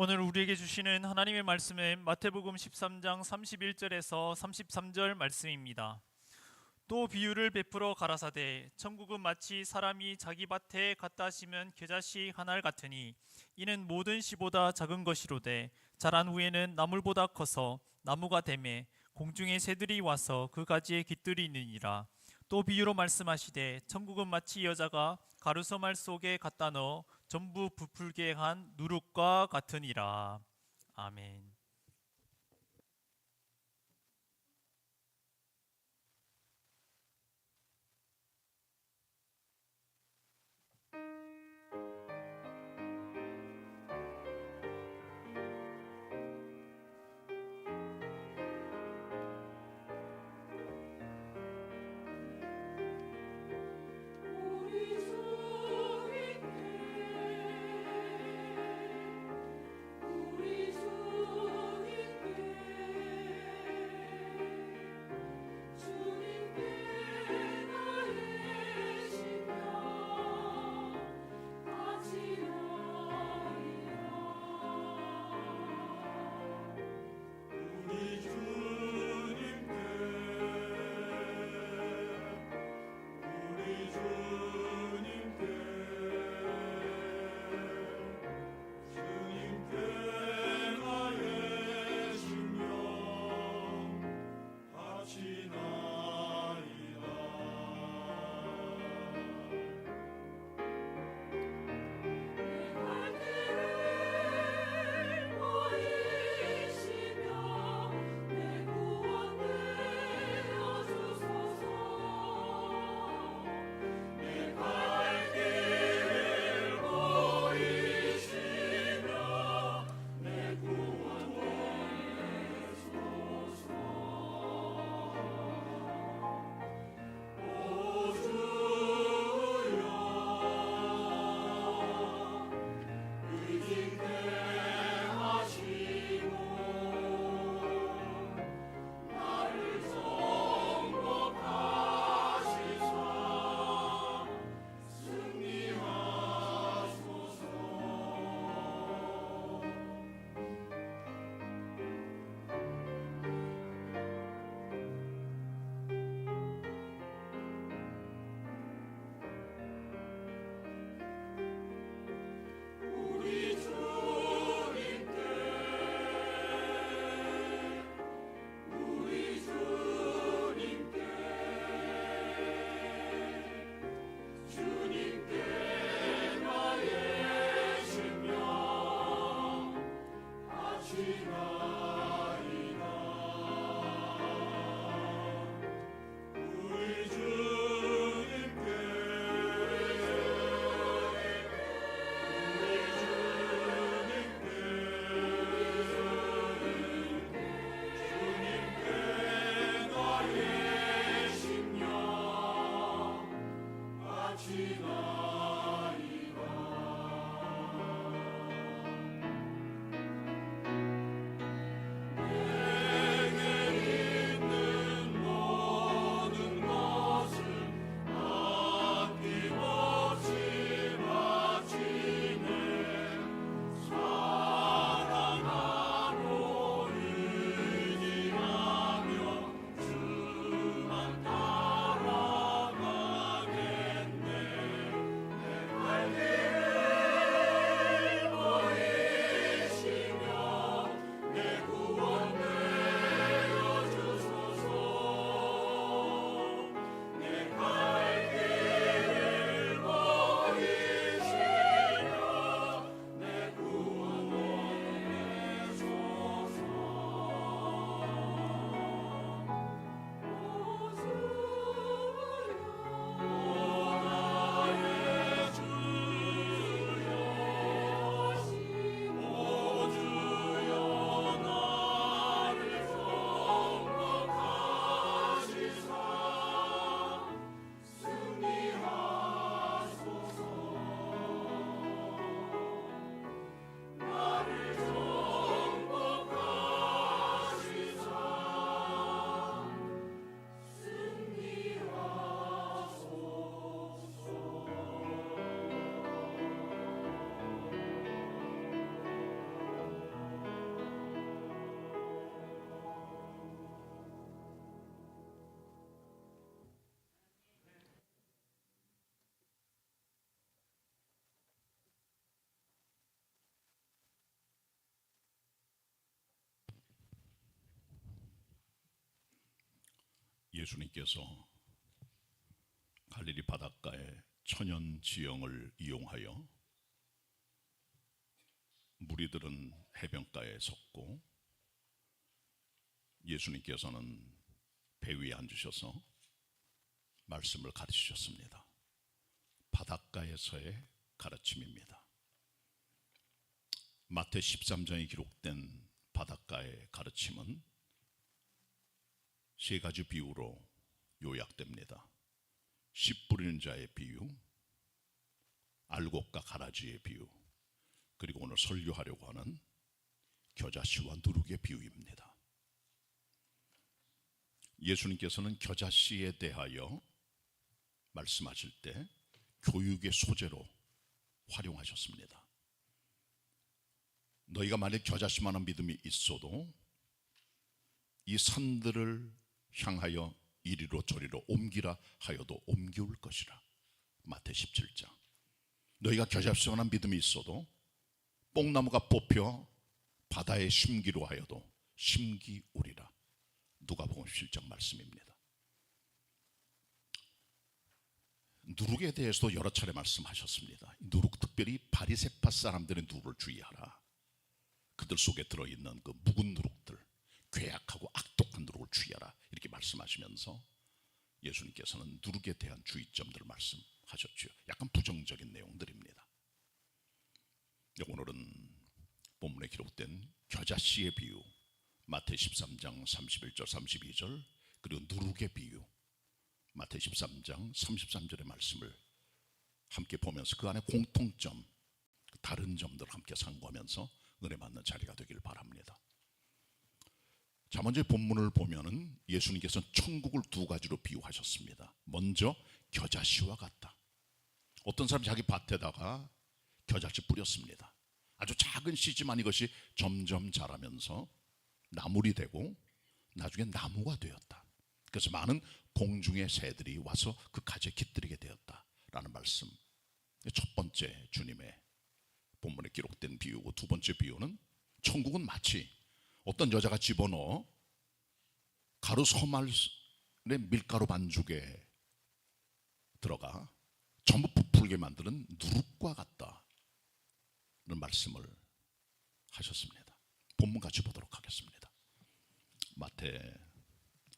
오늘 우리에게 주시는 하나님의 말씀은 마태복음 13장 31절에서 33절 말씀입니다. 또 비유를 베풀어 가라사대 천국은 마치 사람이 자기 밭에 갖다 심은 겨자씨 한 알 같으니 이는 모든 씨보다 작은 것이로되 자란 후에는 나물보다 커서 나무가 되매 공중의 새들이 와서 그 가지에 깃들이느니라. 또 비유로 말씀하시되 천국은 마치 여자가 가루서말 속에 갖다 넣어 전부 부풀게 한 누룩과 같으니라. 아멘. 예수님께서 갈릴리 바닷가에 천연 지형을 이용하여 무리들은 해변가에 섰고 예수님께서는 배 위에 앉으셔서 말씀을 가르치셨습니다. 바닷가에서의 가르침입니다. 마태 13장에 기록된 바닷가의 가르침은 세 가지 비유로 요약됩니다. 씨 뿌리는 자의 비유, 알곡과 가라지의 비유, 그리고 오늘 설교하려고 하는 겨자씨와 누룩의 비유입니다. 예수님께서는 겨자씨에 대하여 말씀하실 때 교육의 소재로 활용하셨습니다. 너희가 만약 겨자씨만한 믿음이 있어도 이 산들을 향하여 이리로 저리로 옮기라 하여도 옮겨올 것이라. 마태 17장. 너희가 겨자씨만한 믿음이 있어도 뽕나무가 뽑혀 바다에 심기로 하여도 심기오리라. 누가복음 7장 말씀입니다. 누룩에 대해서도 여러 차례 말씀하셨습니다. 누룩, 특별히 바리새파 사람들의 누룩을 주의하라. 그들 속에 들어있는 그 묵은 누룩들, 괴악하고 악독한 누룩을 주의하라, 이렇게 말씀하시면서 예수님께서는 누룩에 대한 주의점들을 말씀하셨죠. 약간 부정적인 내용들입니다. 오늘은 본문에 기록된 겨자씨의 비유, 마태 13장 31절 32절, 그리고 누룩의 비유, 마태 13장 33절의 말씀을 함께 보면서 그 안에 공통점, 다른 점들을 함께 상고하면서 은혜 받는 자리가 되길 바랍니다. 자, 먼저 본문을 보면은 예수님께서는 천국을 두 가지로 비유하셨습니다. 먼저 겨자씨와 같다. 어떤 사람이 자기 밭에다가 겨자씨 뿌렸습니다. 아주 작은 씨지만 이것이 점점 자라면서 나물이 되고 나중에 나무가 되었다. 그래서 많은 공중의 새들이 와서 그 가지에 깃들이게 되었다라는 말씀. 첫 번째 주님의 본문에 기록된 비유고, 두 번째 비유는 천국은 마치 어떤 여자가 집어넣어 가루 소말의 밀가루 반죽에 들어가 전부 부풀게 만드는 누룩과 같다는 말씀을 하셨습니다. 본문 같이 보도록 하겠습니다. 마태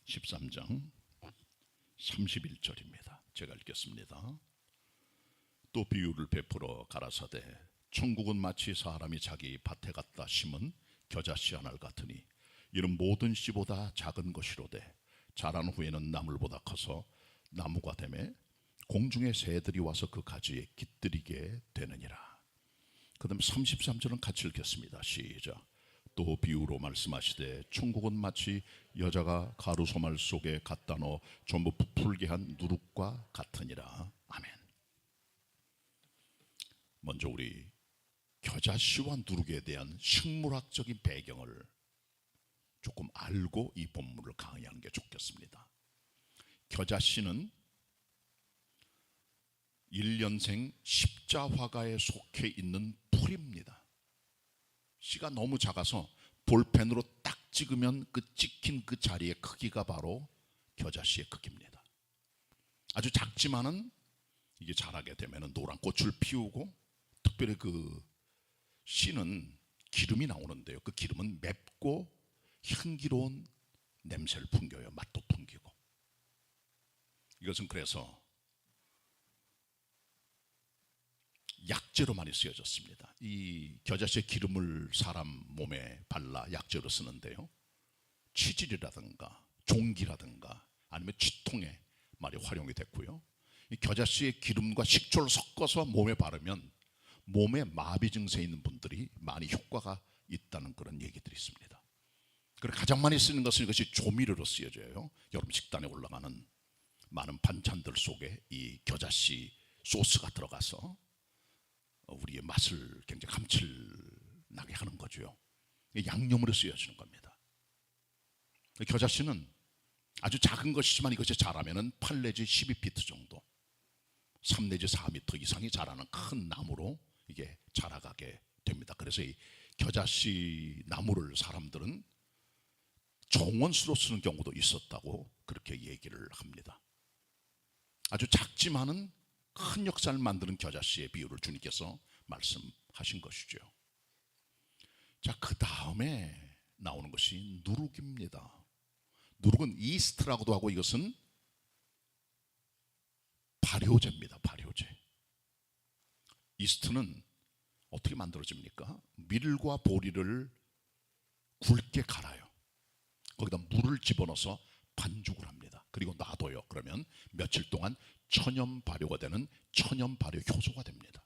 13장 31절입니다. 제가 읽겠습니다. 또 비유를 베풀어 가라사대 천국은 마치 사람이 자기 밭에 갖다 심은 겨자씨 하나 같으니 이는 모든 씨보다 작은 것이로되 자란 후에는 나물보다 커서 나무가 되매 공중의 새들이 와서 그 가지에 깃들이게 되느니라. 그 다음 33절은 같이 읽겠습니다. 시작. 또 비유로 말씀하시되 천국은 마치 여자가 가루 소말 속에 갖다 넣어 전부 부풀게 한 누룩과 같으니라. 아멘. 먼저 우리 겨자씨와 누룩에 대한 식물학적인 배경을 조금 알고 이 본문을 강의하는 게 좋겠습니다. 겨자씨는 1년생 십자화가에 속해 있는 풀입니다. 씨가 너무 작아서 볼펜으로 딱 찍으면 그 찍힌 그 자리의 크기가 바로 겨자씨의 크기입니다. 아주 작지만은 이게 자라게 되면 노란 꽃을 피우고, 특별히 그 씨는 기름이 나오는데요. 그 기름은 맵고 향기로운 냄새를 풍겨요. 맛도 풍기고. 이것은 그래서 약재로 많이 쓰여졌습니다. 이 겨자씨의 기름을 사람 몸에 발라 약재로 쓰는데요. 치질이라든가 종기라든가 아니면 치통에 많이 활용이 됐고요. 이 겨자씨의 기름과 식초를 섞어서 몸에 바르면 몸에 마비 증세 있는 분들이 많이 효과가 있다는 그런 얘기들이 있습니다. 그리고 가장 많이 쓰는 것은 이것이 조미료로 쓰여져요. 여러분 식단에 올라가는 많은 반찬들 속에 이 겨자씨 소스가 들어가서 우리의 맛을 굉장히 감칠나게 하는 거죠. 양념으로 쓰여지는 겁니다. 겨자씨는 아주 작은 것이지만 이것이 자라면 8 내지 12피트 정도, 3 내지 4m 이상이 자라는 큰 나무로 이게 자라가게 됩니다. 그래서 이 겨자씨 나무를 사람들은 정원수로 쓰는 경우도 있었다고 그렇게 얘기를 합니다. 아주 작지만은 큰 역사를 만드는 겨자씨의 비유를 주님께서 말씀하신 것이죠. 자, 그 다음에 나오는 것이 누룩입니다. 누룩은 이스트라고도 하고 이것은 발효제입니다. 발효제. 이스트는 어떻게 만들어집니까? 밀과 보리를 굵게 갈아요. 거기다 물을 집어넣어서 반죽을 합니다. 그리고 놔둬요. 그러면 며칠 동안 천연 발효가 되는 천연 발효 효소가 됩니다.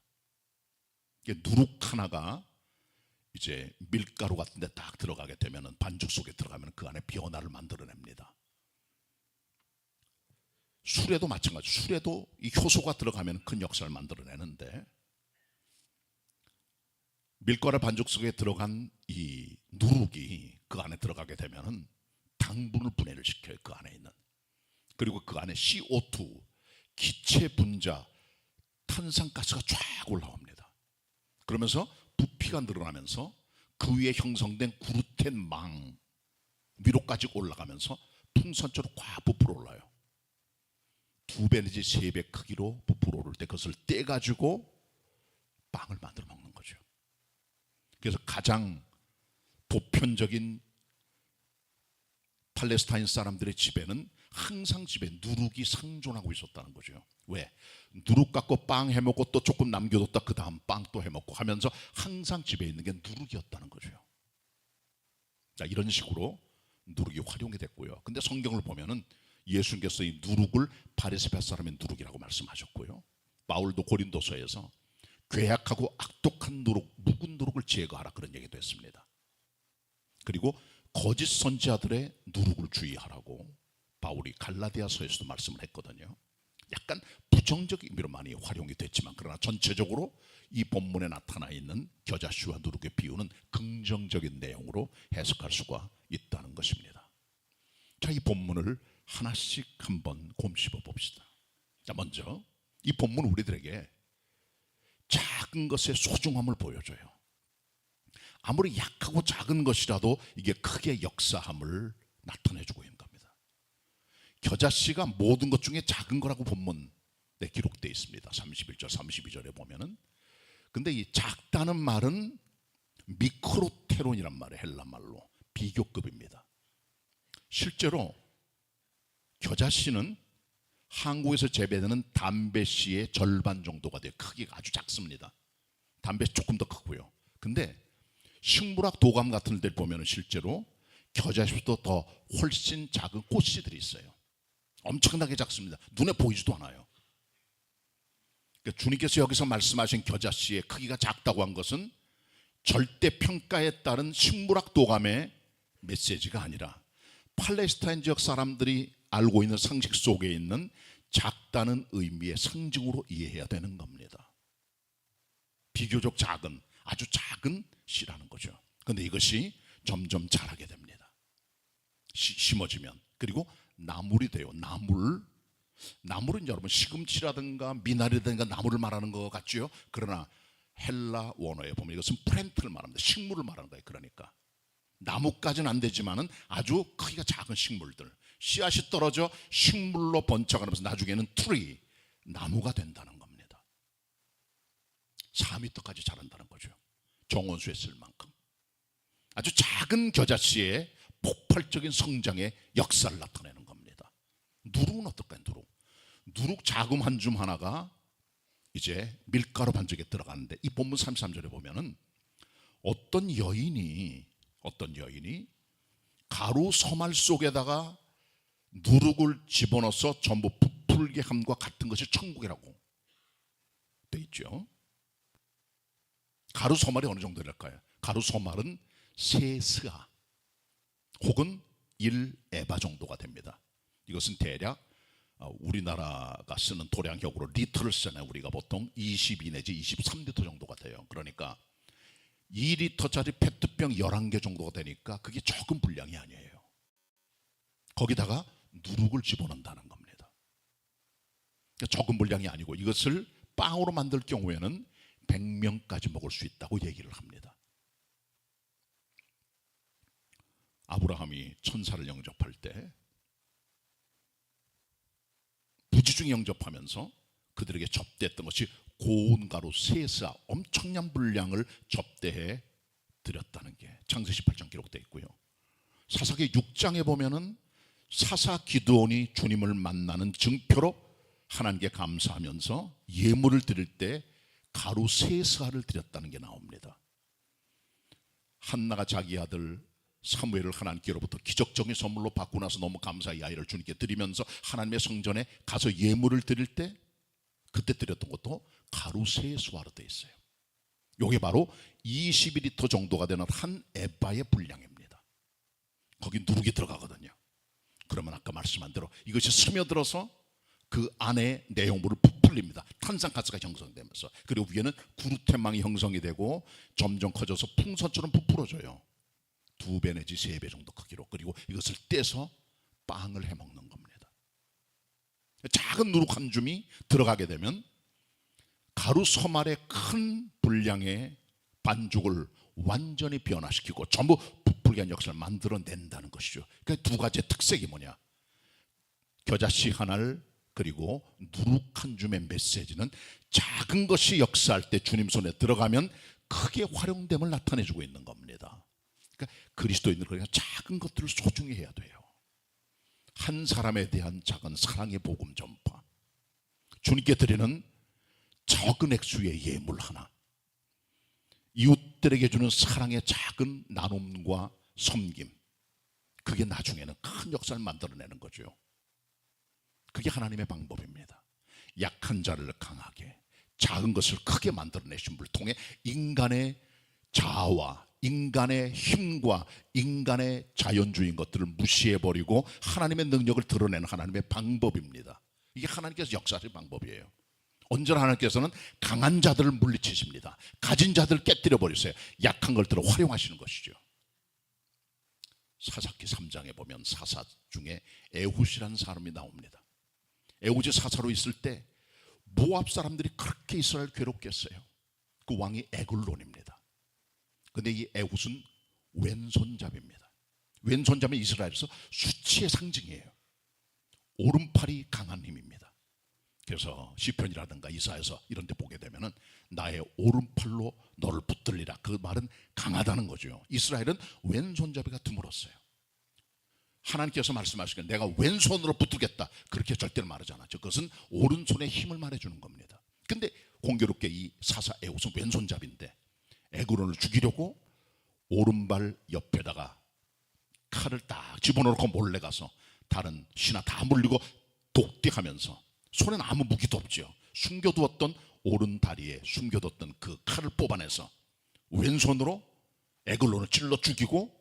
이게 누룩 하나가 이제 밀가루 같은 데 딱 들어가게 되면, 반죽 속에 들어가면 그 안에 변화를 만들어냅니다. 술에도 마찬가지. 술에도 이 효소가 들어가면 큰 역사를 만들어내는데, 밀가루 반죽 속에 들어간 이 누룩이 그 안에 들어가게 되면 당분을 분해를 시켜요. 그 안에 있는. 그리고 그 안에 CO2, 기체 분자, 탄산가스가 쫙 올라옵니다. 그러면서 부피가 늘어나면서 그 위에 형성된 그루텐망 위로까지 올라가면서 풍선처럼 꽉 부풀어 올라요. 2배 내지 3배 크기로 부풀어 오를 때 그것을 떼가지고 빵을 만들어 먹는 거죠. 그래서 가장 보편적인 팔레스타인 사람들의 집에는 항상 집에 누룩이 상존하고 있었다는 거죠. 왜? 누룩 갖고 빵 해먹고 또 조금 남겨뒀다 그 다음 빵 또 해먹고 하면서 항상 집에 있는 게 누룩이었다는 거죠. 자, 이런 식으로 누룩이 활용이 됐고요. 근데 성경을 보면은 예수님께서 이 누룩을 바리새파 사람의 누룩이라고 말씀하셨고요. 바울도 고린도서에서 괴악하고 악독한 누룩, 묵은 누룩을 제거하라 그런 얘기도 했습니다. 그리고 거짓 선지자들의 누룩을 주의하라고 바울이 갈라디아서에서도 말씀을 했거든요. 약간 부정적인 의미로 많이 활용이 됐지만, 그러나 전체적으로 이 본문에 나타나 있는 겨자씨와 누룩의 비유는 긍정적인 내용으로 해석할 수가 있다는 것입니다. 자, 이 본문을 하나씩 한번 곰씹어 봅시다. 자, 먼저 이 본문은 우리들에게 작은 것의 소중함을 보여줘요. 아무리 약하고 작은 것이라도 이게 크게 역사함을 나타내주고 있는 겁니다. 겨자씨가 모든 것 중에 작은 거라고 본문에 기록되어 있습니다. 31절 32절에 보면은. 근데 이 작다는 말은 미크로테론이란 말이에요. 헬라 말로 비교급입니다. 실제로 겨자씨는 한국에서 재배되는 담배씨의 절반 정도가 돼요. 크기가 아주 작습니다. 담배 조금 더 크고요. 근데 식물학 도감 같은 데 보면 실제로 겨자씨보다 더 훨씬 작은 꽃씨들이 있어요. 엄청나게 작습니다. 눈에 보이지도 않아요. 그러니까 주님께서 여기서 말씀하신 겨자씨의 크기가 작다고 한 것은 절대평가에 따른 식물학 도감의 메시지가 아니라 팔레스타인 지역 사람들이 알고 있는 상식 속에 있는 작다는 의미의 상징으로 이해해야 되는 겁니다. 비교적 작은, 아주 작은 씨라는 거죠. 그런데 이것이 점점 자라게 됩니다. 심어지면. 그리고 나물이 돼요. 나물은 여러분 시금치라든가 미나리라든가 나물을 말하는 것 같죠. 그러나 헬라 원어에 보면 이것은 프렌트를 말합니다. 식물을 말하는 거예요. 그러니까 나무까지는 안 되지만은 아주 크기가 작은 식물들, 씨앗이 떨어져 식물로 번쩍하면서 나중에는 트리, 나무가 된다는 겁니다. 4m까지 자란다는 거죠. 정원수에 쓸 만큼. 아주 작은 겨자씨의 폭발적인 성장의 역사를 나타내는 겁니다. 누룩은 어떨까요? 누룩 자금 한 줌 하나가 이제 밀가루 반죽에 들어가는데, 이 본문 33절에 보면은 어떤 여인이 가루 서말 속에다가 누룩을 집어넣어서 전부 부풀게 함과 같은 것이 천국이라고 돼 있죠. 가루 소말이 어느 정도 될까요? 가루 소말은 3스아 혹은 1에바 정도가 됩니다. 이것은 대략 우리나라가 쓰는 도량격으로 리터를 쓰잖아요. 우리가 보통 22 내지 23리터 정도가 돼요. 그러니까 2리터짜리 페트병 11개 정도가 되니까 그게 적은 분량이 아니에요. 거기다가 누룩을 집어넣는다는 겁니다. 적은 분량이 아니고 이것을 빵으로 만들 경우에는 100명까지 먹을 수 있다고 얘기를 합니다. 아브라함이 천사를 영접할 때 부지중에 영접하면서 그들에게 접대했던 것이 고운 가루 세사 엄청난 분량을 접대해 드렸다는 게 창세기 18장 기록되어 있고요. 사사기 6장에 보면은 사사 기드온이 주님을 만나는 증표로 하나님께 감사하면서 예물을 드릴 때 가루 세사를 드렸다는 게 나옵니다. 한나가 자기 아들 사무엘을 하나님께로부터 기적적인 선물로 받고 나서 너무 감사히 아이를 주님께 드리면서 하나님의 성전에 가서 예물을 드릴 때 그때 드렸던 것도 가루 세수하로 되어 있어요. 이게 바로 22리터 정도가 되는 한 에바의 분량입니다. 거기 누룩이 들어가거든요. 그러면 아까 말씀한 대로 이것이 스며들어서 그 안에 내용물을 부풀립니다. 탄산가스가 형성되면서, 그리고 위에는 구루테망이 형성이 되고 점점 커져서 풍선처럼 부풀어져요. 2배 내지 3배 정도 크기로. 그리고 이것을 떼서 빵을 해먹는 겁니다. 작은 누룩 한 줌이 들어가게 되면 가루 서말의 큰 분량의 반죽을 완전히 변화시키고 전부 부풀게 한 역사를 만들어낸다는 것이죠. 그러니까 두 가지의 특색이 뭐냐, 겨자씨 하나를 그리고 누룩 한 줌의 메시지는 작은 것이 역사할 때 주님 손에 들어가면 크게 활용됨을 나타내주고 있는 겁니다. 그러니까 그리스도인들은 그냥 작은 것들을 소중히 해야 돼요. 한 사람에 대한 작은 사랑의 복음 전파, 주님께 드리는 적은 액수의 예물 하나, 이웃들에게 주는 사랑의 작은 나눔과 섬김, 그게 나중에는 큰 역사를 만들어내는 거죠. 그게 하나님의 방법입니다. 약한 자를 강하게, 작은 것을 크게 만들어내신 분을 통해 인간의 자아와 인간의 힘과 인간의 자연주의인 것들을 무시해버리고 하나님의 능력을 드러내는 하나님의 방법입니다. 이게 하나님께서 역사하실 방법이에요. 언제나 하나님께서는 강한 자들을 물리치십니다. 가진 자들을 깨뜨려 버리세요. 약한 것들을 활용하시는 것이죠. 사사기 3장에 보면 사사 중에 에훗이라는 사람이 나옵니다. 에훗이 사사로 있을 때 모압 사람들이 그렇게 이스라엘 괴롭게 했어요. 그 왕이 에글론입니다. 근데 이 에훗은 왼손잡이입니다. 왼손잡이는 이스라엘에서 수치의 상징이에요. 오른팔이 강한 힘입니다. 그래서 시편이라든가 이사야서 이런 데 보게 되면은 나의 오른팔로 너를 붙들리라, 그 말은 강하다는 거죠. 이스라엘은 왼손잡이가 드물었어요. 하나님께서 말씀하시기를 내가 왼손으로 붙들겠다, 그렇게 절대로 말하지 않았죠. 그것은 오른손의 힘을 말해주는 겁니다. 근데 공교롭게 이 사사 에훗은 왼손잡이인데 에그론을 죽이려고 오른발 옆에다가 칼을 딱 집어넣고 몰래 가서 다른 신하 다 물리고 독대하면서, 손에는 아무 무기도 없죠. 숨겨두었던 오른 다리에 숨겨뒀던 그 칼을 뽑아내서 왼손으로 에글론을 찔러 죽이고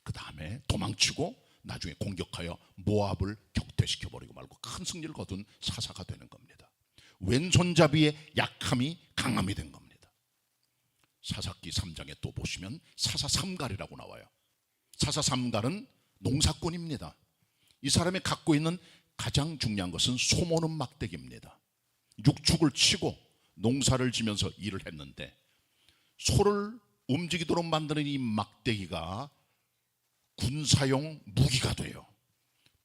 그 다음에 도망치고 나중에 공격하여 모압을 격퇴시켜버리고 말고 큰 승리를 거둔 사사가 되는 겁니다. 왼손잡이의 약함이 강함이 된 겁니다. 사사기 3장에 또 보시면 사사 삼갈이라고 나와요. 사사 삼갈은 농사꾼입니다. 이 사람이 갖고 있는 가장 중요한 것은 소모는 막대기입니다. 육축을 치고 농사를 지면서 일을 했는데 소를 움직이도록 만드는 이 막대기가 군사용 무기가 돼요.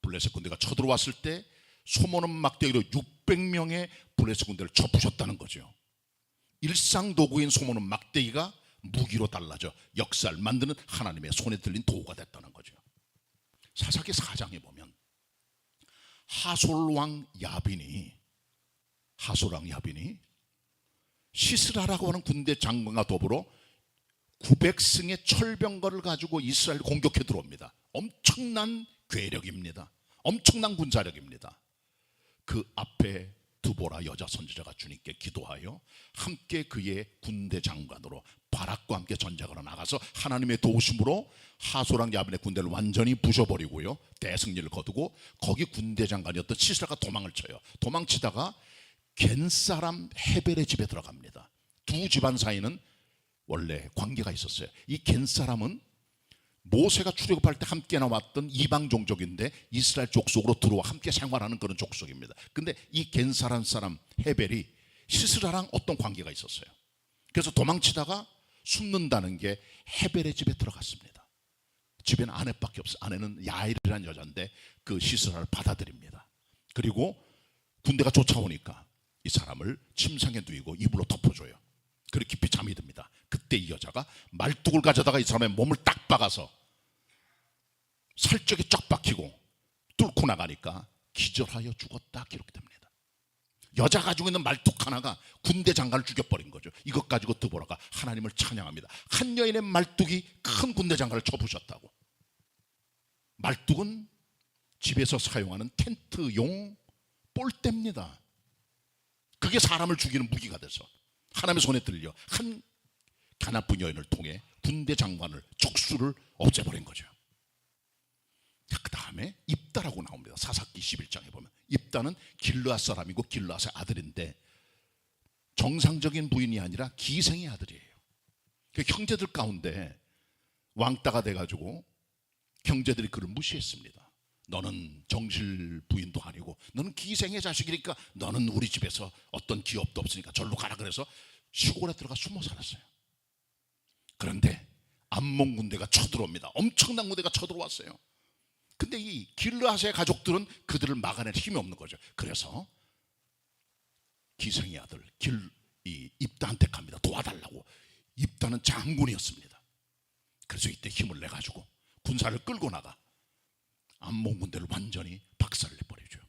블레셋 군대가 쳐들어왔을 때 소모는 막대기로 600명의 블레셋 군대를 쳐부셨다는 거죠. 일상 도구인 소모는 막대기가 무기로 달라져 역사를 만드는 하나님의 손에 들린 도구가 됐다는 거죠. 사사기 4장에 보면 하솔왕 야빈이 시스라라고 하는 군대 장관과 더불어 900승의 철병거를 가지고 이스라엘 공격해 들어옵니다. 엄청난 괴력입니다. 엄청난 군사력입니다. 그 앞에 드보라 여자 선지자가 주님께 기도하여 함께 그의 군대 장관으로 바락과 함께 전쟁으로 나가서 하나님의 도우심으로 하솔왕 야빈의 군대를 완전히 부셔버리고요, 대승리를 거두고 거기 군대 장관이었던 시스라가 도망을 쳐요. 도망치다가 겐사람 헤벨의 집에 들어갑니다. 두 집안 사이는 원래 관계가 있었어요. 이 겐사람은 모세가 출애굽할 때 함께 나왔던 이방 종족인데 이스라엘 족속으로 들어와 함께 생활하는 그런 족속입니다. 근데 이 겐사람 사람 헤벨이 시스라랑 어떤 관계가 있었어요. 그래서 도망치다가 숨는다는 게 헤벨의 집에 들어갔습니다. 집에는 아내밖에 없어요. 아내는 야엘이라는 여자인데 그 시스라를 받아들입니다. 그리고 군대가 쫓아오니까 이 사람을 침상에 누이고 이불로 덮어줘요. 그리고 깊이 잠이 듭니다. 그때 이 여자가 말뚝을 가져다가 이 사람의 몸을 딱 박아서 살적에 쫙 박히고 뚫고 나가니까 기절하여 죽었다 기록됩니다. 여자가 가지고 있는 말뚝 하나가 군대 장관을 죽여버린 거죠. 이것 가지고 드보라가 하나님을 찬양합니다. 한 여인의 말뚝이 큰 군대 장관을 쳐부셨다고. 말뚝은 집에서 사용하는 텐트용 볼대입니다. 그게 사람을 죽이는 무기가 돼서 하나님의 손에 들려 한 가나쁜 여인을 통해 군대 장관을 족수를 없애버린 거죠. 그 다음에 입다라고 나옵니다. 사사기 11장에 보면 입다는 길르앗 사람이고 길르앗의 아들인데 정상적인 부인이 아니라 기생의 아들이에요. 그 형제들 가운데 왕따가 돼가지고 형제들이 그를 무시했습니다. 너는 정실 부인도 아니고 너는 기생의 자식이니까 너는 우리 집에서 어떤 기업도 없으니까 절로 가라 그래서 시골에 들어가 숨어 살았어요. 그런데 암몬 군대가 쳐들어옵니다. 엄청난 군대가 쳐들어왔어요. 근데 이 길르앗의 가족들은 그들을 막아낼 힘이 없는 거죠. 그래서 기생의 아들 입다한테 갑니다. 도와달라고. 입다는 장군이었습니다. 그래서 이때 힘을 내가지고 군사를 끌고 나가 암몬 군대를 완전히 박살내버리죠.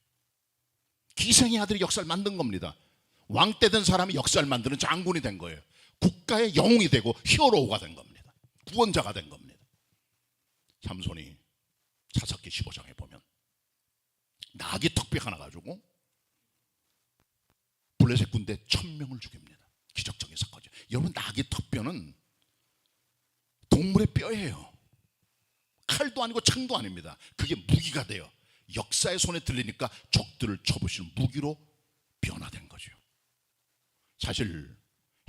기생의 아들이 역사를 만든 겁니다. 왕 때 된 사람이 역사를 만드는 장군이 된 거예요. 국가의 영웅이 되고 히어로가 된 겁니다. 구원자가 된 겁니다. 삼손이 사사기 15장에 보면 나귀 턱뼈 하나 가지고 블레셋 군대 1000명을 죽입니다. 기적적인 사건이죠. 여러분 나귀 턱뼈는 동물의 뼈예요. 칼도 아니고 창도 아닙니다. 그게 무기가 돼요. 역사의 손에 들리니까 적들을 쳐부시는 무기로 변화된 거죠. 사실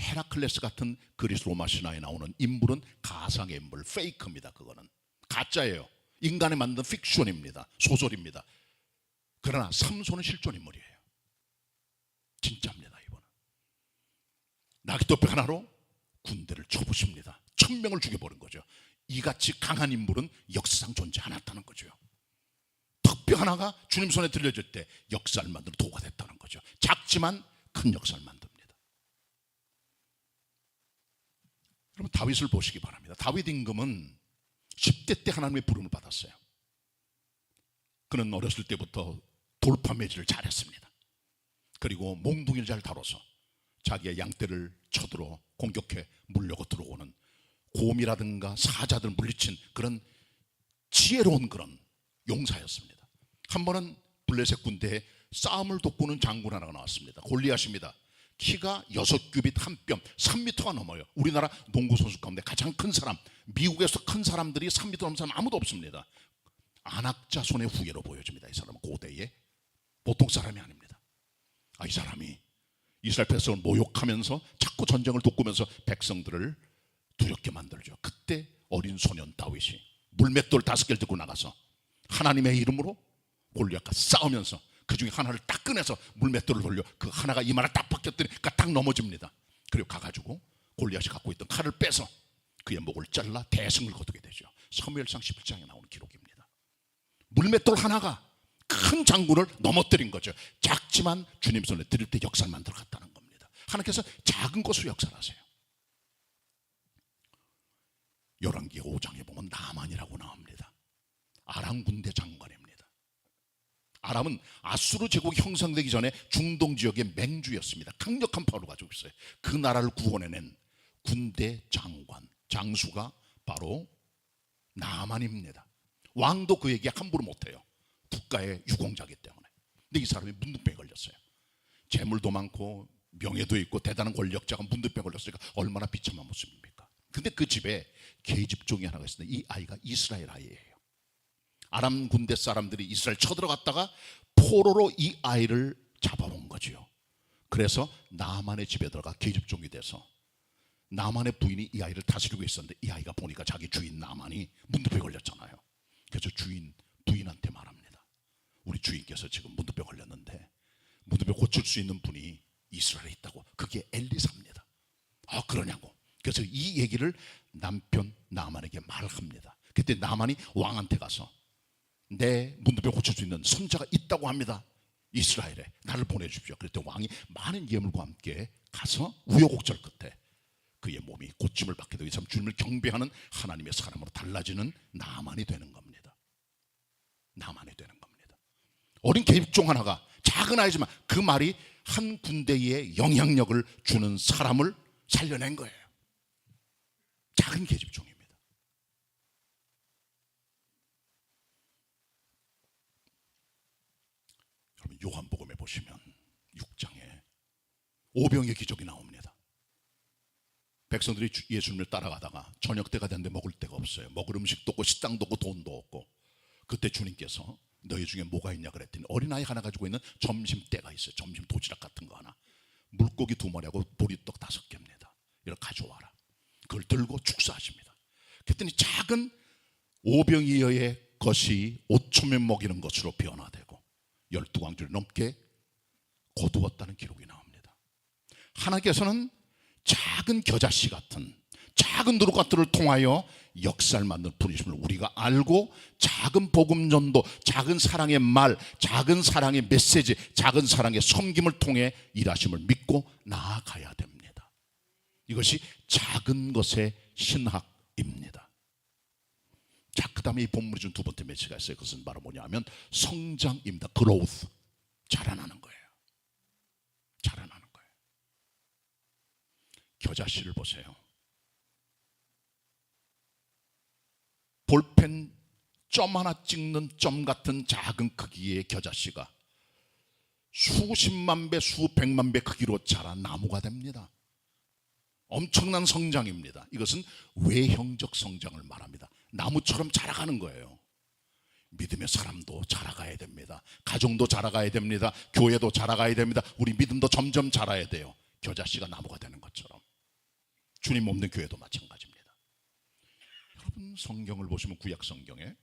헤라클레스 같은 그리스 로마 신화에 나오는 인물은 가상의 인물, 페이크입니다. 그거는 가짜예요. 인간이 만든 픽션입니다. 소설입니다. 그러나 삼손은 실존 인물이에요. 진짜입니다. 이번은 나귀토뼈 하나로 군대를 쳐부십니다. 1000명을 죽여버린 거죠. 이같이 강한 인물은 역사상 존재 않았다는 거죠. 턱뼈 하나가 주님 손에 들려질 때 역사를 만드는 도가 됐다는 거죠. 작지만 큰 역사를 만듭니다. 여러분 다윗을 보시기 바랍니다. 다윗 임금은 10대 때 하나님의 부름을 받았어요. 그는 어렸을 때부터 돌파매질을 잘했습니다. 그리고 몽둥이를 잘 다뤄서 자기의 양떼를 쳐들어 공격해 물려고 들어오는 곰이라든가 사자들 물리친 그런 지혜로운 그런 용사였습니다. 한 번은 블레셋 군대에 싸움을 돕고는 장군 하나가 나왔습니다. 골리앗입니다. 키가 6규빗 한 뼘 3m가 넘어요. 우리나라 농구 선수 가운데 가장 큰 사람, 미국에서 큰 사람들이 3m 넘는 사람 아무도 없습니다. 안악자 손의 후예로 보여집니다. 이 사람은 고대의 보통 사람이 아닙니다. 이 사람이 이스라엘 백성을 모욕하면서 자꾸 전쟁을 돕고면서 백성들을 두렵게 만들죠. 그때 어린 소년 다윗이 물맷돌 5개를 들고 나가서 하나님의 이름으로 골리앗과 싸우면서 그 중에 하나를 딱 꺼내서 물맷돌을 돌려 그 하나가 이마를 딱 박혔더니 딱 넘어집니다. 그리고 가가지고 골리앗이 갖고 있던 칼을 빼서 그의 목을 잘라 대승을 거두게 되죠. 사무엘상 11장에 나오는 기록입니다. 물맷돌 하나가 큰 장군을 넘어뜨린 거죠. 작지만 주님 손에 드릴 때 역사를 만들어 갔다는 겁니다. 하나님께서 작은 것으로 역사를 하세요. 열왕기 5장에 보면 나만이라고 나옵니다. 아람 군대 장관입니다. 아람은 아수르 제국이 형성되기 전에 중동 지역의 맹주였습니다. 강력한 파워를 가지고 있어요. 그 나라를 구원해낸 군대 장관, 장수가 바로 나만입니다. 왕도 그에게 함부로 못해요. 국가의 유공자이기 때문에. 근데 이 사람이 문둥병에 걸렸어요. 재물도 많고 명예도 있고 대단한 권력자가 문둥병에 걸렸으니까 얼마나 비참한 모습입니까? 근데 그 집에 계집종이 하나가 있었는데 이 아이가 이스라엘 아이예요. 아람 군대 사람들이 이스라엘 쳐들어갔다가 포로로 이 아이를 잡아온 거죠. 그래서 나만의 집에 들어가 계집종이 돼서 나만의 부인이 이 아이를 다스리고 있었는데 이 아이가 보니까 자기 주인 나만이 문둥병에 걸렸잖아요. 그래서 부인한테 말합니다. 우리 주인께서 지금 문둥병 걸렸는데 문둥병 고칠 수 있는 분이 이스라엘에 있다고. 그게 엘리사입니다. 그러냐고. 그래서 이 얘기를 남편 나만에게 말합니다. 그때 나만이 왕한테 가서 내 문둥병 고칠 수 있는 선자가 있다고 합니다. 이스라엘에 나를 보내주십시오. 그랬더니 왕이 많은 예물과 함께 가서 우여곡절 끝에 그의 몸이 고침을 받게 되고 이 사람 주님을 경배하는 하나님의 사람으로 달라지는 나만이 되는 겁니다. 나만이 되는 겁니다. 어린 계집종 하나가 작은 아이지만 그 말이 한 군대에 영향력을 주는 사람을 살려낸 거예요. 작은 계집종입니다. 여러분 요한복음에 보시면 6장에 오병의 기적이 나옵니다. 백성들이 예수님을 따라가다가 저녁 때가 됐는데 먹을 데가 없어요. 먹을 음식도 없고 식당도 없고 돈도 없고 그때 주님께서 너희 중에 뭐가 있냐 그랬더니 어린아이 하나 가지고 있는 점심대가 있어요. 점심 도시락 같은 거 하나, 물고기 2마리하고 보리떡 5개입니다. 이걸 가져와라. 그걸 들고 축사하십니다. 그랬더니 작은 오병이어의 것이 5,000명 먹이는 것으로 변화되고 12광주를 넘게 거두었다는 기록이 나옵니다. 하나님께서는 작은 겨자씨 같은 작은 누룩같들을 통하여 역사를 만든 분이심을 우리가 알고 작은 복음 전도, 작은 사랑의 말, 작은 사랑의 메시지, 작은 사랑의 섬김을 통해 일하심을 믿고 나아가야 됩니다. 이것이 작은 것의 신학입니다. 자, 그 다음에 이 본문이 준 두 번째 메시지가 있어요. 그것은 바로 뭐냐면 성장입니다. growth, 자라나는 거예요. 자라나는 거예요. 겨자씨를 보세요. 볼펜 점 하나 찍는 점 같은 작은 크기의 겨자씨가 수십만 배, 수백만 배 크기로 자란 나무가 됩니다. 엄청난 성장입니다. 이것은 외형적 성장을 말합니다. 나무처럼 자라가는 거예요. 믿음의 사람도 자라가야 됩니다. 가정도 자라가야 됩니다. 교회도 자라가야 됩니다. 우리 믿음도 점점 자라야 돼요. 겨자씨가 나무가 되는 것처럼 주님 없는 교회도 마찬가지입니다. 여러분 성경을 보시면 구약 성경에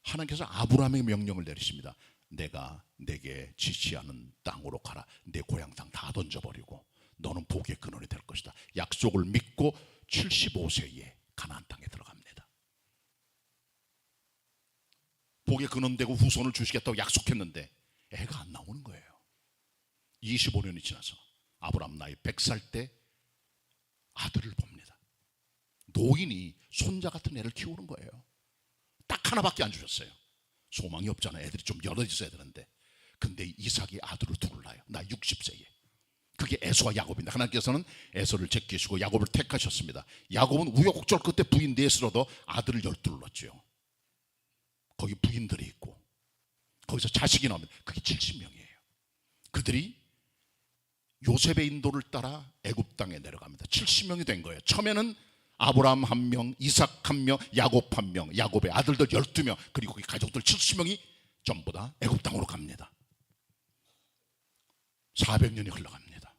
하나님께서 아브라함에게 명령을 내리십니다. 내가 내게 지시하는 땅으로 가라. 내 고향 땅 다 던져버리고 너는 복의 근원이 될 것이다. 약속을 믿고 75세에 가나안 땅에 들어갑니다. 복의 근원 되고 후손을 주시겠다고 약속했는데 애가 안 나오는 거예요. 25년이 지나서 아브라함 나이 100살 때 아들을 봅니다. 노인이 손자 같은 애를 키우는 거예요. 딱 하나밖에 안 주셨어요. 소망이 없잖아요. 애들이 좀 여러 있어야 되는데. 근데 이삭이 아들을 둘을 낳아요. 나 60세에. 그게 에서와 야곱인데 하나님께서는 에서를 제끼시고 야곱을 택하셨습니다. 야곱은 우여곡절 끝에 부인 넷으로도 아들을 12를 낳죠. 거기 부인들이 있고 거기서 자식이 나옵니다. 그게 70명이에요. 그들이 요셉의 인도를 따라 애굽 땅에 내려갑니다. 70명이 된 거예요. 처음에는 아브라함 1명, 이삭 1명, 야곱 1명, 야곱의 아들들 12명, 그리고 그 가족들 70명이 전부 다 애굽 땅으로 갑니다. 400년이 흘러갑니다.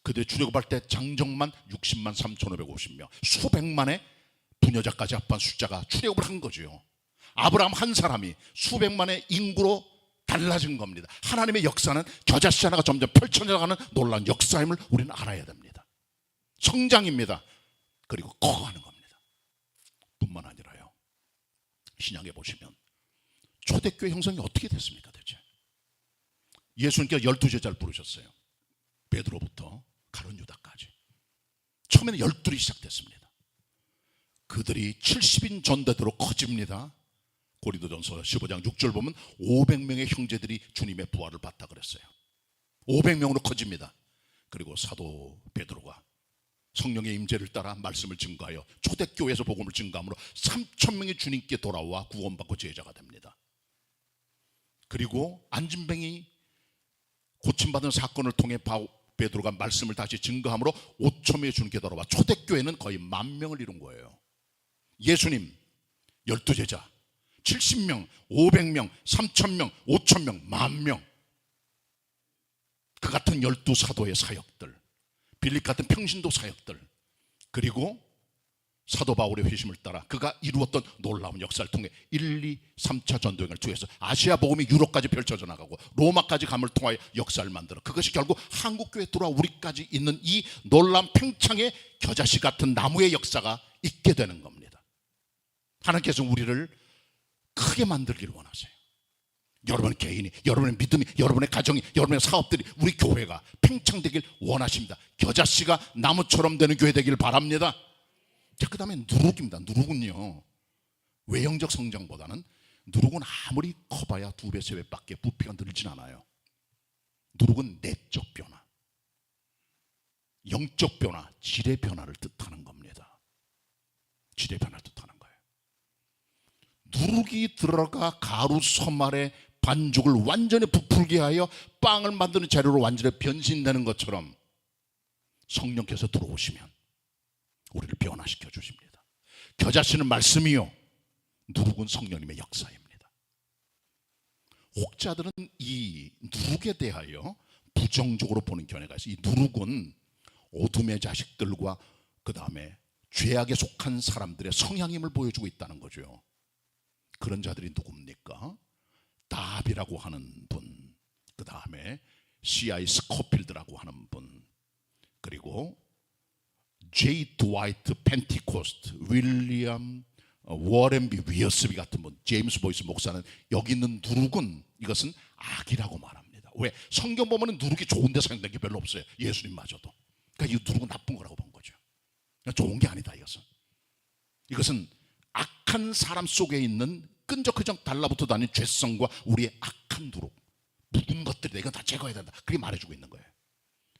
그들이 출애굽할 때 장정만 60만 3,550명, 수백만의 부녀자까지 합한 숫자가 출애굽을 한 거죠. 아브라함 한 사람이 수백만의 인구로 달라진 겁니다. 하나님의 역사는 겨자씨 하나가 점점 펼쳐져가는 놀라운 역사임을 우리는 알아야 됩니다. 성장입니다. 그리고 커가는 겁니다. 뿐만 아니라요, 신약에 보시면 초대교회 형성이 어떻게 됐습니까 대체? 예수님께서 12제자를 부르셨어요. 베드로부터 가룟 유다까지. 처음에는 12이 시작됐습니다. 그들이 70인 전대대로 커집니다. 고린도전서 15장 6절 보면 500명의 형제들이 주님의 부활을 봤다 그랬어요. 500명으로 커집니다. 그리고 사도 베드로가 성령의 임재를 따라 말씀을 증거하여 초대교회에서 복음을 증거함으로 3,000명이 주님께 돌아와 구원받고 제자가 됩니다. 그리고 안진뱅이 고침받은 사건을 통해 베드로가 말씀을 다시 증거함으로 5,000명이 주님께 돌아와 초대교회는 거의 10,000명을 이룬 거예요. 예수님 12제자 70명, 500명, 3,000명, 5,000명, 10,000명. 그 같은 12사도의 사역들, 빌립 같은 평신도 사역들, 그리고 사도 바울의 회심을 따라 그가 이루었던 놀라운 역사를 통해 1, 2, 3차 전도행을 통해서 아시아 복음이 유럽까지 펼쳐져 나가고 로마까지 감을 통하여 역사를 만들어 그것이 결국 한국교회에 들어와 우리까지 있는 이 놀라운 팽창의 겨자씨 같은 나무의 역사가 있게 되는 겁니다. 하나님께서 우리를 크게 만들기를 원하세요. 여러분 개인이, 여러분의 믿음이, 여러분의 가정이, 여러분의 사업들이, 우리 교회가 팽창되길 원하십니다. 겨자씨가 나무처럼 되는 교회 되길 바랍니다. 자, 그 다음에 누룩입니다. 누룩은요, 외형적 성장보다는 누룩은 아무리 커봐야 2배, 3배밖에 부피가 늘진 않아요. 누룩은 내적 변화, 영적 변화, 질의 변화를 뜻하는 겁니다. 질의 변화를 뜻하는 거예요. 누룩이 들어가 가루 섬알의 반죽을 완전히 부풀게 하여 빵을 만드는 재료로 완전히 변신되는 것처럼 성령께서 들어오시면 우리를 변화시켜 주십니다. 겨자씨는 말씀이요, 누룩은 성령님의 역사입니다. 혹자들은 이 누룩에 대하여 부정적으로 보는 견해가 있어요. 이 누룩은 어둠의 자식들과 그 다음에 죄악에 속한 사람들의 성향임을 보여주고 있다는 거죠. 그런 자들이 누굽니까? 다합이라고 하는 분, 그 다음에 C.I. 스코필드라고 하는 분, 그리고 J. 드와이트 펜티코스트, 윌리엄 워렌비 위어스비 같은 분, 제임스 보이스 목사는 여기 있는 누룩은 이것은 악이라고 말합니다. 왜? 성경 보면 누룩이 좋은 데 사용된 게 별로 없어요. 예수님마저도. 그러니까 이 누룩은 나쁜 거라고 본 거죠. 좋은 게 아니다. 이것은 악한 사람 속에 있는 끈적끈적 달라붙어 다니는 죄성과 우리의 악한 누룩, 묵은 것들이다. 이건 다 제거해야 된다. 그게 말해주고 있는 거예요.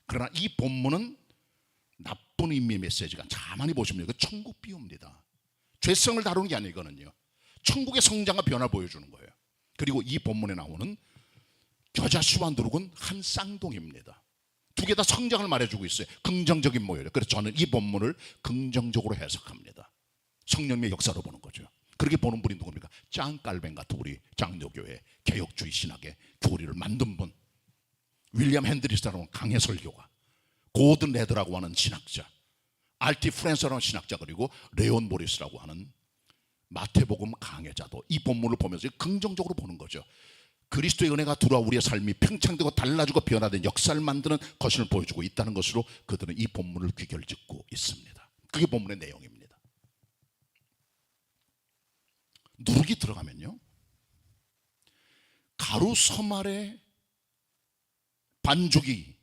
그러나 이 본문은 나쁜 의미의 메시지가, 가만히 보시면 이거 천국 비유입니다. 죄성을 다루는 게 아니에요. 이거는요, 천국의 성장과 변화를 보여주는 거예요. 그리고 이 본문에 나오는 겨자씨와 누룩은 한 쌍둥이입니다. 두 개 다 성장을 말해주고 있어요. 긍정적인 모여요. 그래서 저는 이 본문을 긍정적으로 해석합니다. 성령님의 역사로 보는 거죠. 그렇게 보는 분이 누굽니까? 짱 깔뱅 같은 우리 장로교회 개혁주의 신학의 교리를 만든 분, 윌리엄 핸드리스라는 강해 설교가, 고든 레더라고 하는 신학자, R.T. 프랜스라는 신학자, 그리고 레온 모리스라고 하는 마태복음 강해자도 이 본문을 보면서 긍정적으로 보는 거죠. 그리스도의 은혜가 들어와 우리의 삶이 팽창되고 달라지고 변화된 역사를 만드는 것을 보여주고 있다는 것으로 그들은 이 본문을 귀결짓고 있습니다. 그게 본문의 내용입니다. 누룩이 들어가면요, 가루 섬알의 반죽이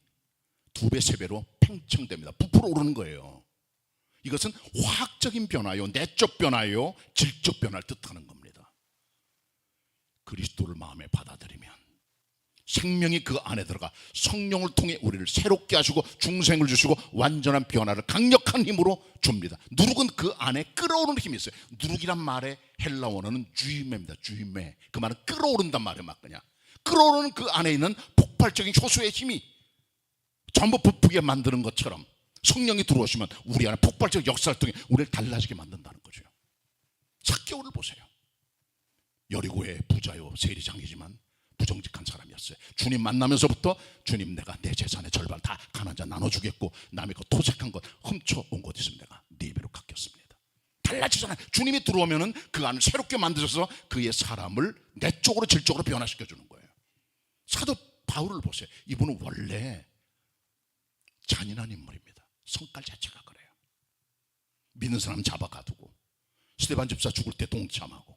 2배, 3배로 팽창됩니다. 부풀어 오르는 거예요. 이것은 화학적인 변화요, 내적 변화요, 질적 변화를 뜻하는 겁니다. 그리스도를 마음에 받아들이면 생명이 그 안에 들어가 성령을 통해 우리를 새롭게 하시고 중생을 주시고 완전한 변화를 강력한 힘으로 줍니다. 누룩은 그 안에 끌어오르는 힘이 있어요. 누룩이란 말의 헬라 원어는 주이메입니다. 주이메. 그 말은 끌어오른단 말이에요. 막 그냥 끌어오르는 그 안에 있는 폭발적인 효수의 힘이 전부 부풀게 만드는 것처럼 성령이 들어오시면 우리 안에 폭발적 역사를 통해 우리를 달라지게 만든다는 거죠. 삭개오를 보세요. 여리고의 부자요, 세리장이지만 부정직한 사람이었어요. 주님 만나면서부터 주님, 내가 내 재산의 절반 다 가난한 자 나눠주겠고 남의 것 토색한 것 훔쳐온 것 있으면 내가 네 배로 갚겠습니다. 달라지잖아요. 주님이 들어오면은 그 안을 새롭게 만드셔서 그의 사람을 내적으로 질적으로 변화시켜 주는 거예요. 사도 바울을 보세요. 이분은 원래 잔인한 인물입니다. 성깔 자체가 그래요. 믿는 사람 잡아가두고 스데반 집사 죽을 때 동참하고,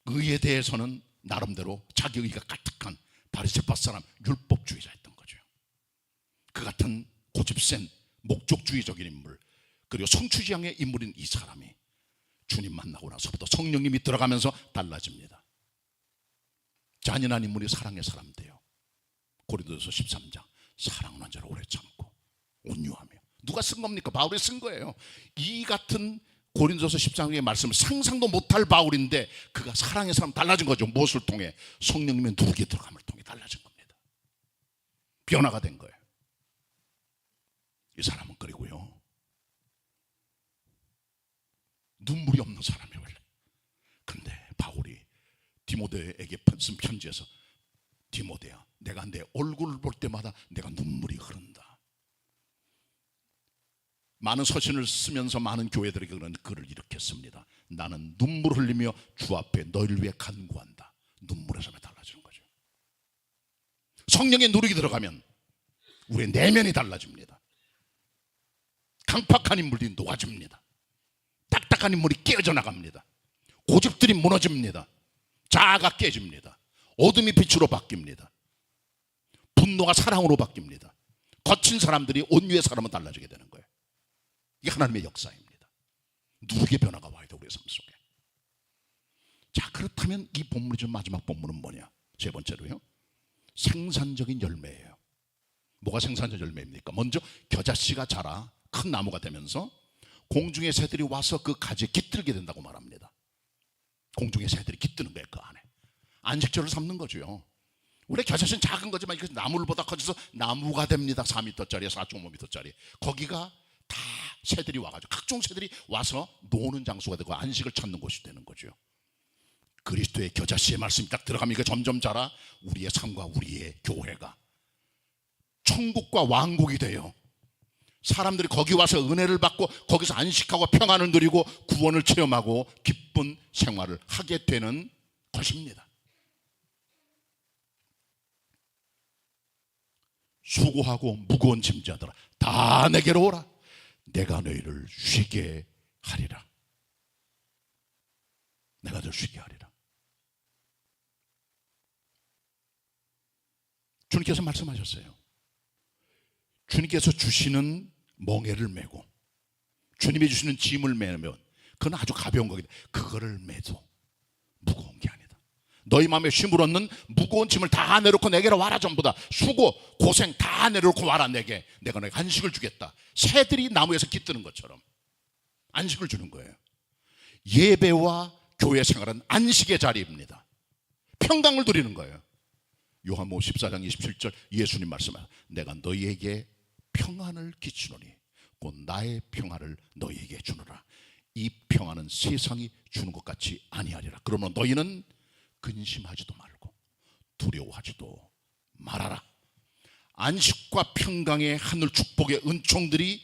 의에 대해서는 나름대로 자기 의가 가득한 바리새파 사람, 율법주의자였던 거죠. 그 같은 고집센 목적주의적인 인물, 그리고 성취지향의 인물인 이 사람이 주님 만나고 나서부터 성령님이 들어가면서 달라집니다. 잔인한 인물이 사랑의 사람 돼요. 고린도서 13장, 사랑은 언제나 오래 참고 온유하며. 누가 쓴 겁니까? 바울이 쓴 거예요. 이 같은 고린도서 13장의 말씀을 상상도 못할 바울인데 그가 사랑의 사람 달라진 거죠. 무엇을 통해? 성령님의 누룩이 들어감을 통해 달라진 겁니다. 변화가 된 거예요. 이 사람은 그리고요, 눈물이 없는 사람이에요 원래. 근데 바울이 디모데에게 쓴 편지에서, 디모데야, 내가 내 얼굴을 볼 때마다 내가 눈물이 흐른다. 많은 서신을 쓰면서 많은 교회들에게 그런 글을 이렇게 씁니다. 나는 눈물 흘리며 주 앞에 너희를 위해 간구한다. 눈물에서 달라지는 거죠. 성령의 누룩이 들어가면 우리의 내면이 달라집니다. 강팍한 인물들이 녹아집니다. 딱딱한 타락한 인물이 깨어져 나갑니다. 고집들이 무너집니다. 자아가 깨집니다. 어둠이 빛으로 바뀝니다. 분노가 사랑으로 바뀝니다. 거친 사람들이 온유의 사람은 달라지게 되는 거예요. 이게 하나님의 역사입니다. 누룩의 변화가 와야 돼, 우리의 삶 속에. 자, 그렇다면 이 본문의 좀 마지막 본문은 뭐냐? 세 번째로요, 생산적인 열매예요. 뭐가 생산적 열매입니까? 먼저 겨자씨가 자라 큰 나무가 되면서 공중의 새들이 와서 그 가지에 깃들게 된다고 말합니다. 공중의 새들이 깃드는 거예요, 그 안에. 안식처를 삼는 거죠. 우리 겨자씨는 작은 거지만 이것이 나무보다 커져서 나무가 됩니다. 4m짜리, 4.5m짜리. 거기가 다 새들이 와가지고 각종 새들이 와서 노는 장소가 되고 안식을 찾는 곳이 되는 거죠. 그리스도의 겨자씨의 말씀이 딱 들어가면 점점 자라 우리의 삶과 우리의 교회가 천국과 왕국이 돼요. 사람들이 거기 와서 은혜를 받고 거기서 안식하고 평안을 누리고 구원을 체험하고 기쁜 생활을 하게 되는 것입니다. 수고하고 무거운 짐자들아 다 내게로 오라. 내가 너희를 쉬게 하리라. 내가 너희를 쉬게 하리라. 주님께서 말씀하셨어요. 주님께서 주시는 멍에를 메고 주님이 주시는 짐을 메면 그건 아주 가벼운 거기 때문에 그거를 메도 무거운 게 아니다. 너희 마음에 쉼을 얻는 무거운 짐을 다 내놓고 내게로 와라. 전부 다 수고 고생 다 내놓고 와라. 내게 내가 너에게 안식을 주겠다. 새들이 나무에서 깃드는 것처럼 안식을 주는 거예요. 예배와 교회 생활은 안식의 자리입니다. 평강을 누리는 거예요. 요한복음 14장 27절 예수님 말씀하셨어요. 내가 너희에게 평안을 끼치노니 곧 나의 평안을 너희에게 주노라. 이 평안은 세상이 주는 것 같이 아니하리라. 그러면 너희는 근심하지도 말고 두려워하지도 말아라. 안식과 평강의 하늘 축복의 은총들이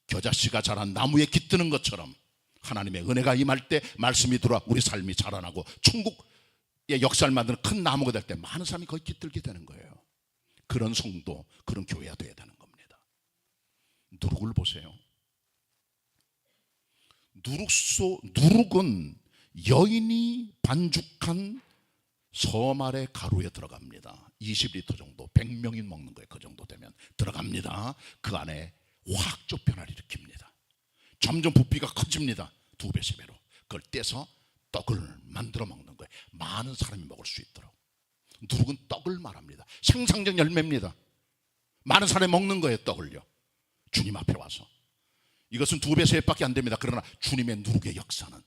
겨자씨가 자란 나무에 깃드는 것처럼 하나님의 은혜가 임할 때 말씀이 들어와 우리 삶이 자라나고 천국의 역사를 만드는 큰 나무가 될 때 많은 사람이 거기 깃들게 되는 거예요. 그런 성도, 그런 교회가 되어야 되는 겁니다. 누룩을 보세요. 누룩은 여인이 반죽한 서말의 가루에 들어갑니다. 20리터 정도, 100명이 먹는 거예요. 그 정도 되면 들어갑니다. 그 안에 화학적 변화를 일으킵니다. 점점 부피가 커집니다. 2배, 3배로. 그걸 떼서 떡을 만들어 먹는 거예요. 많은 사람이 먹을 수 있도록. 누룩은 떡을 말합니다. 생산적 열매입니다. 많은 사람이 먹는 거예요. 떡을요. 주님 앞에 와서. 이것은 2배, 3배밖에 안 됩니다. 그러나 주님의 누룩의 역사는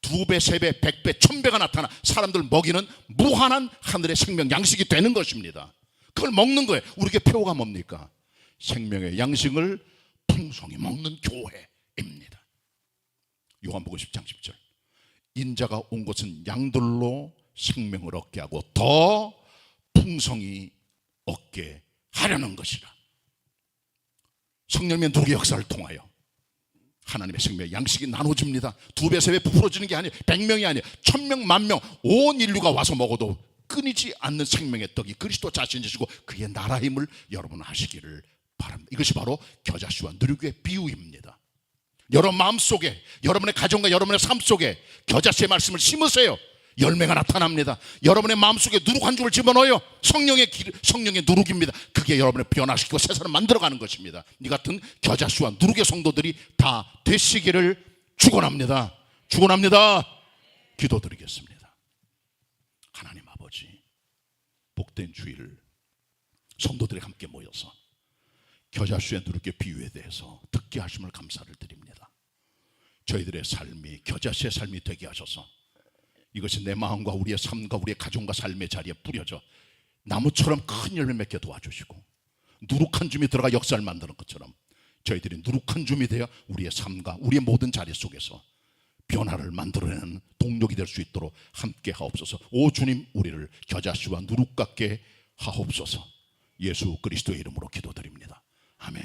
2배, 3배, 100배, 1000배가 나타나 사람들 먹이는 무한한 하늘의 생명 양식이 되는 것입니다. 그걸 먹는 거예요. 우리에게 표가 뭡니까? 생명의 양식을 풍성히 먹는 교회입니다. 요한복음 10장 10절 인자가 온 것은 양들로 생명을 얻게 하고 더 풍성히 얻게 하려는 것이라. 성령의 누룩의 역사를 통하여 하나님의 생명의 양식이 나눠집니다. 2배, 3배 부풀어지는 게 아니에요. 100명이 아니에요. 1000명, 10,000명 온 인류가 와서 먹어도 끊이지 않는 생명의 떡이 그리스도 자신이시고 그의 나라임을 여러분 아시기를 바랍니다. 이것이 바로 겨자씨와 누룩의 비유입니다. 여러분 마음속에, 여러분의 가정과 여러분의 삶 속에 겨자씨의 말씀을 심으세요. 열매가 나타납니다. 여러분의 마음속에 누룩 한 줌을 집어넣어요. 성령의 누룩입니다. 그게 여러분을 변화시키고 새 사람 만들어가는 것입니다. 이 같은 겨자씨와 누룩의 성도들이 다 되시기를 축원합니다. 축원합니다. 기도드리겠습니다. 하나님 아버지, 복된 주일을 성도들이 함께 모여서 겨자씨와 누룩의 비유에 대해서 듣게 하심을 감사를 드립니다. 저희들의 삶이 겨자씨의 삶이 되게 하셔서 이것이 내 마음과 우리의 삶과 우리의 가정과 삶의 자리에 뿌려져 나무처럼 큰 열매 맺게 도와주시고 누룩 한 줌이 들어가 역사를 만드는 것처럼 저희들이 누룩 한 줌이 되어 우리의 삶과 우리의 모든 자리 속에서 변화를 만들어내는 동력이 될 수 있도록 함께 하옵소서. 오 주님, 우리를 겨자씨와 누룩 같게 하옵소서. 예수 그리스도의 이름으로 기도드립니다. 아멘.